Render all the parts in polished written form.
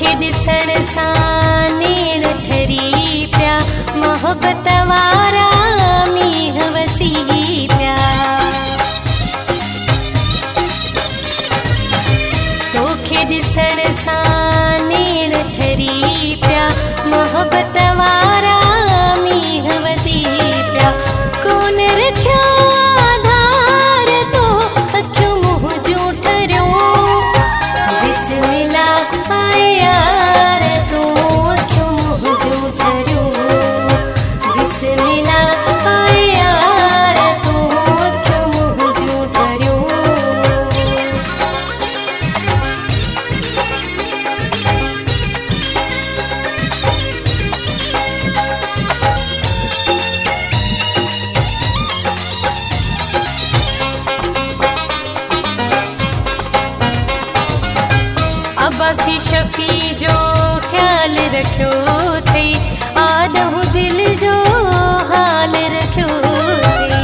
ॾिसण सां नेण ठरी पिया, मोहबत वारा मींह वसी पिया। तोखे ॾिसण सां नेण ठरी पिया, मोहबत वारा मींह वसी पिया। कोन रखियो आधार तो अखियूं मुंहुं जूं ठरियूं, बिस्मिल्लाह आए यार तूं अखियूं मुंहुं जूं ठरियूं, बिस्मिल्लाह आए यार तूं अखियूं मुंहुं जूं ठरियूं। अब्बासी शफी जो ख्याल रखियो थई, आदहू दिल जो हाल रखियो थई।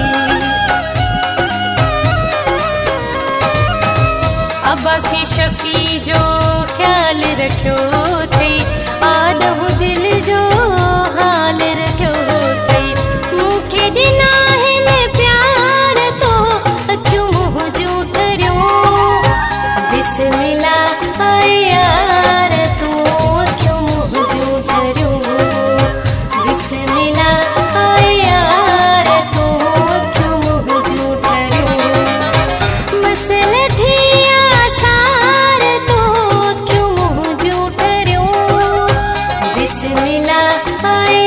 अब्बासी शफी जो ख्याल रखियो थई, आदहू दिल जो हाल रखियो थई। मूंखे ॾिना हिन प्यार तो अखियूं मुंहुं जूं ठरियूं, बिस्मिल्लाह आए यार तूं अखियूं मुंहुं जूं ठरियूं, बिस्मिल्लाह आए यार तूं अखियूं मुंहुं जूं ठरियूं। मसल थी आसार तो अखियूं मुंहुं जूं ठरियूं, बिस्मिल्लाह आए